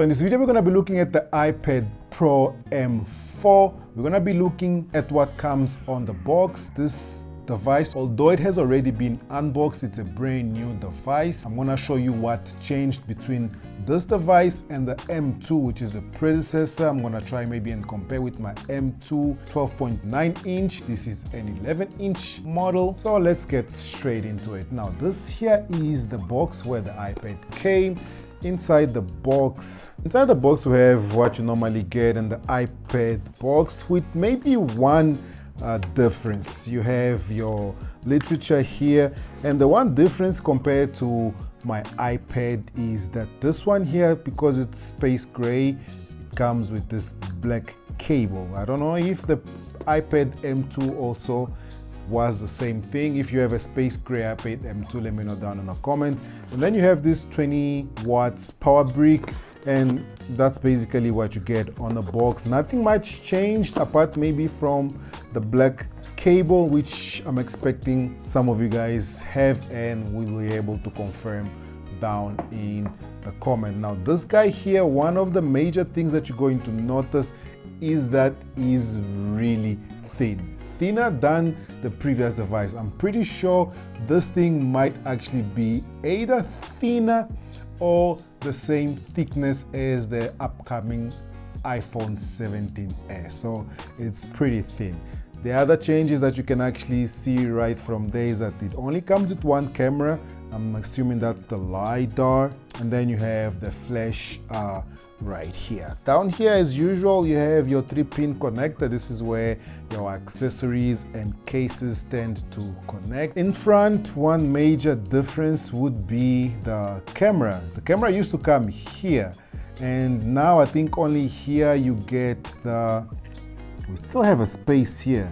So in this video, we're going to be looking at the iPad Pro M4. We're going to be looking at what comes on the box. This device, although it has already been unboxed, it's a brand new device. I'm going to show you what changed between this device and the M2, which is the predecessor. I'm going to try maybe and compare with my M2 12.9 inch. This is an 11-inch model. So let's get straight into it. Now, this here is the box where the iPad came. Inside the box we have what you normally get in the iPad box, with maybe one difference. You have your literature here, and the one difference compared to my iPad is that this one here, because it's space gray, it comes with this black cable. I don't know if the iPad M2 also was the same thing. If you have a space gray iPad M2, let me know down in a comment. And then you have this 20 watts power brick, and that's basically what you get on the box. Nothing much changed apart maybe from the black cable, which I'm expecting some of you guys have and will be able to confirm down in the comment. Now, this guy here, one of the major things that you're going to notice is that is really thinner than the previous device. I'm pretty sure this thing might actually be either thinner or the same thickness as the upcoming iPhone 17s. So it's pretty thin. The other changes that you can actually see right from there is that it only comes with one camera. I'm assuming that's the LiDAR, and then you have the flash right here. Down here, as usual, you have your 3-pin connector. This is where your accessories and cases tend to connect. In front, one major difference would be the camera. The camera used to come here, and now I think only here you get we still have a space here.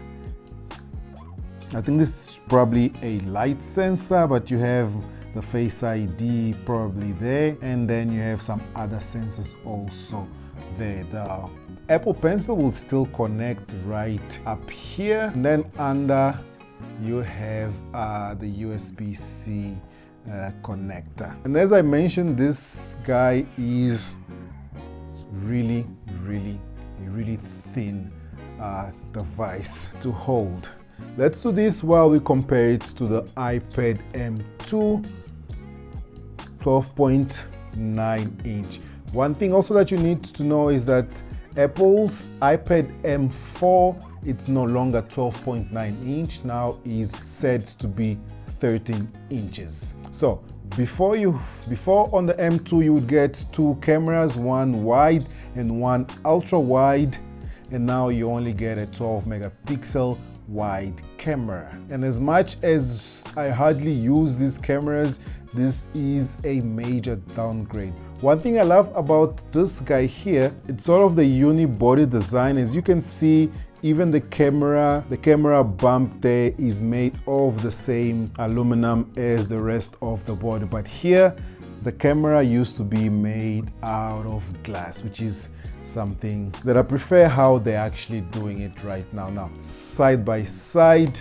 I think this is probably a light sensor, but you have the Face ID probably there, and then you have some other sensors also there. The Apple Pencil will still connect right up here, and then under you have the USB-C connector. And as I mentioned, this guy is really thin device to hold. Let's do this while we compare it to the iPad M2 12.9 inch. One thing also that you need to know is that Apple's iPad M4, it's no longer 12.9 inch, now is said to be 13 inches. So before on the M2 you would get two cameras, one wide and one ultra wide, and now you only get a 12 megapixel wide camera. And as much as I hardly use these cameras, this is a major downgrade. One thing I love about this guy here, it's sort of the unibody design. As you can see, even the camera bump there is made of the same aluminum as the rest of the body, but here the camera used to be made out of glass, which is something that I prefer how they're actually doing it right now. Now, side by side,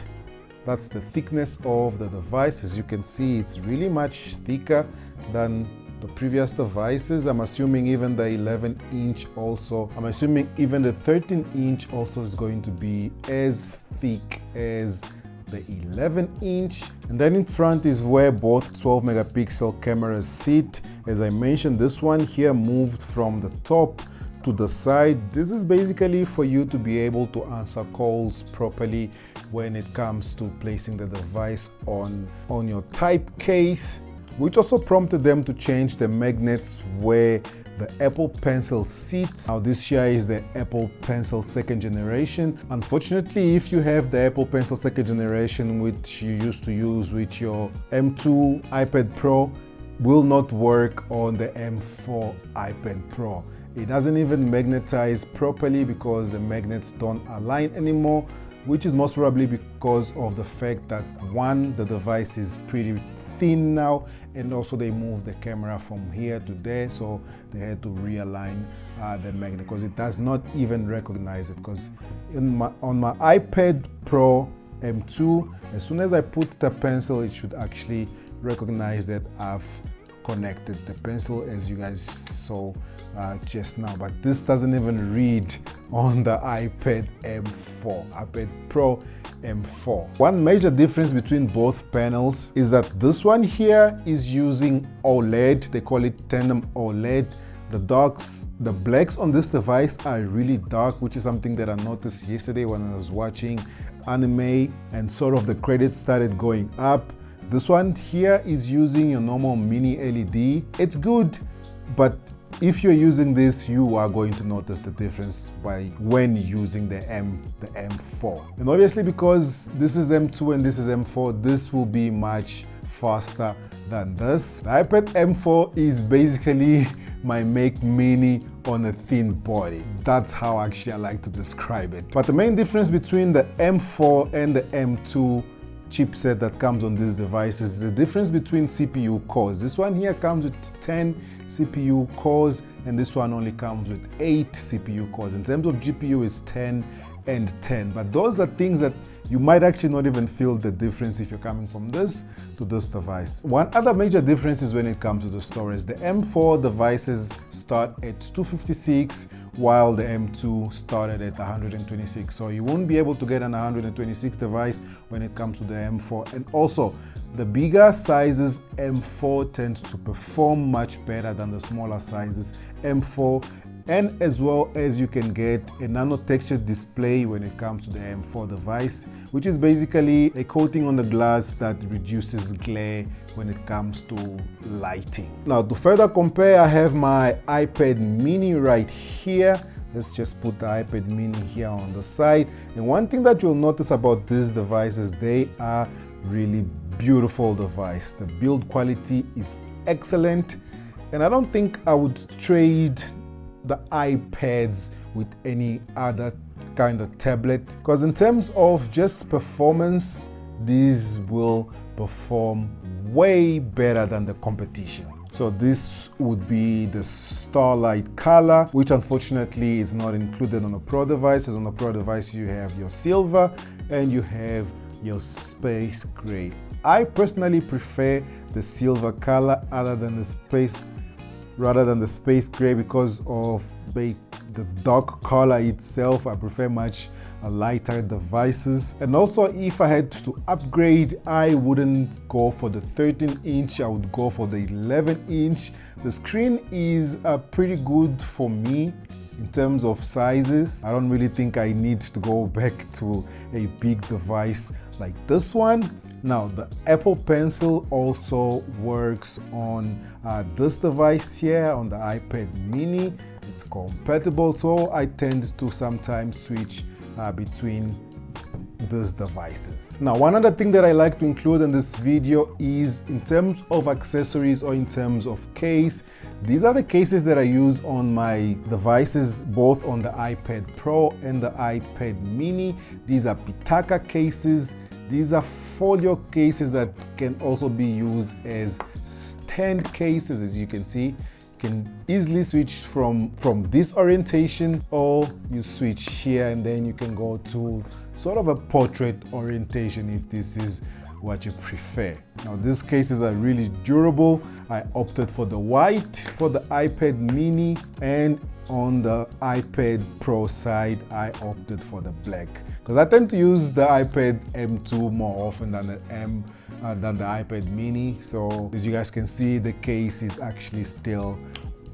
that's the thickness of the device. As you can see, it's really much thicker than the previous devices. I'm assuming even the 11-inch also. I'm assuming even the 13-inch also is going to be as thick as the 11-inch. And then in front is where both 12 megapixel cameras sit. As I mentioned, this one here moved from the top to the side. This is basically for you to be able to answer calls properly when it comes to placing the device on your type case, which also prompted them to change the magnets where the Apple Pencil sits. Now this here is the Apple Pencil 2nd generation. Unfortunately, if you have the Apple Pencil 2nd generation, which you used to use with your M2 iPad Pro, will not work on the M4 iPad Pro. It doesn't even magnetize properly because the magnets don't align anymore, which is most probably because of the fact that one, the device is pretty thin now, and also they moved the camera from here to there, so they had to realign the magnet because it does not even recognize it. Because on my iPad Pro M2, as soon as I put the pencil, it should actually recognize that I've connected, the pencil as you guys saw just now, but this doesn't even read on the iPad M4, iPad Pro M4. One major difference between both panels is that this one here is using OLED. They call it tandem OLED. The blacks on this device are really dark, which is something that I noticed yesterday when I was watching anime and sort of the credits started going up. This one here is using your normal mini LED. It's good, but if you're using this, you are going to notice the difference when using the M4. And obviously, because this is M2 and this is M4, this will be much faster than this. The iPad M4 is basically my Mac Mini on a thin body. That's how actually I like to describe it. But the main difference between the M4 and the M2 chipset that comes on these devices is the difference between CPU cores. This one here comes with 10 CPU cores and this one only comes with 8 CPU cores. In terms of GPU, it's 10 and 10, but those are things that you might actually not even feel the difference if you're coming from this to this device. One other major difference is when it comes to the storage. The M4 devices start at 256 while the M2 started at 126. So you won't be able to get an 126 device when it comes to the M4. And also, the bigger sizes M4 tend to perform much better than the smaller sizes M4. And as well as you can get a nano textured display when it comes to the M4 device, which is basically a coating on the glass that reduces glare when it comes to lighting. Now, to further compare, I have my iPad mini right here. Let's just put the iPad mini here on the side. And one thing that you'll notice about these devices, they are really beautiful device. The build quality is excellent. And I don't think I would trade the iPads with any other kind of tablet, because in terms of just performance, these will perform way better than the competition. So this would be the Starlight color, which unfortunately is not included on the Pro devices. On the Pro device, you have your silver and you have your space gray. I personally prefer the silver color rather than the space gray because of the dark color itself. I prefer much lighter devices. And also, if I had to upgrade, I wouldn't go for the 13-inch, I would go for the 11-inch. The screen is pretty good for me in terms of sizes. I don't really think I need to go back to a big device like this one. Now, the Apple Pencil also works on this device here, on the iPad mini. It's compatible, so I tend to sometimes switch between these devices. Now, one other thing that I like to include in this video is in terms of accessories or in terms of case. These are the cases that I use on my devices, both on the iPad Pro and the iPad mini. These are Pitaka cases. These are folio cases that can also be used as stand cases. As you can see, you can easily switch from this orientation, or you switch here and then you can go to sort of a portrait orientation if this is what you prefer. Now, these cases are really durable. I opted for the white for the iPad mini, and on the iPad Pro side, I opted for the black because I tend to use the iPad M2 more often than the iPad mini. So as you guys can see, the case is actually still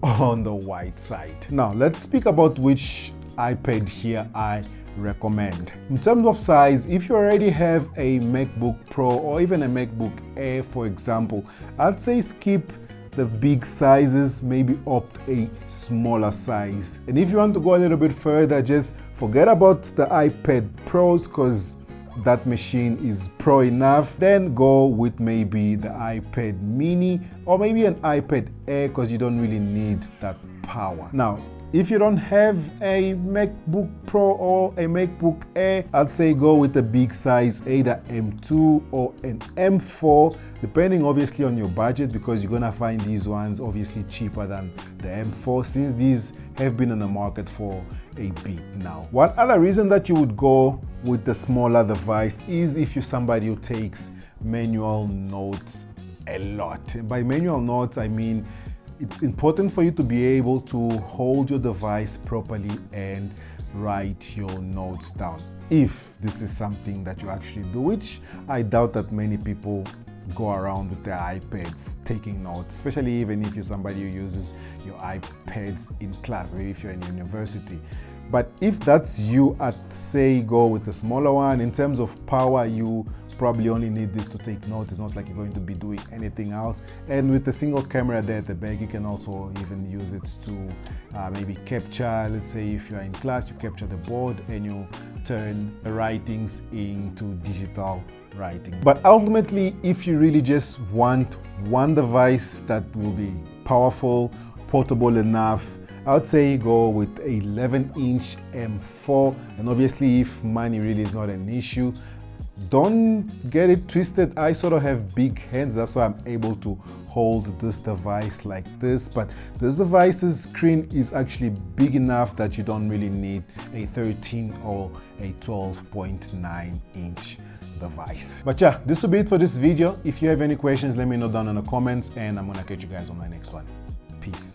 on the white side. Now, let's speak about which iPad here I recommend. In terms of size, if you already have a MacBook Pro or even a MacBook Air, for example, I'd say skip the big sizes, maybe opt a smaller size. And if you want to go a little bit further, just forget about the iPad Pros because that machine is pro enough. Then go with maybe the iPad mini or maybe an iPad Air because you don't really need that power. Now, if you don't have a MacBook Pro or a MacBook Air, I'd say go with a big size, either M2 or an M4, depending obviously on your budget, because you're gonna find these ones obviously cheaper than the M4 since these have been on the market for a bit now. One other reason that you would go with the smaller device is if you're somebody who takes manual notes a lot. By manual notes, I mean it's important for you to be able to hold your device properly and write your notes down. If this is something that you actually do, which I doubt that many people go around with their iPads taking notes, especially even if you're somebody who uses your iPads in class, maybe if you're in university. But if that's you, I'd say go with the smaller one. In terms of power, you probably only need this to take notes. It's not like you're going to be doing anything else. And with the single camera there at the back, you can also even use it to maybe capture, let's say if you're in class, you capture the board and you turn the writings into digital writing. But ultimately, if you really just want one device that will be powerful, portable enough, I would say go with 11-inch M4. And obviously, if money really is not an issue, don't get it twisted. I sort of have big hands, that's why I'm able to hold this device like this. But this device's screen is actually big enough that you don't really need a 13 or a 12.9-inch device. But yeah, this will be it for this video. If you have any questions, let me know down in the comments, and I'm gonna catch you guys on my next one. Peace.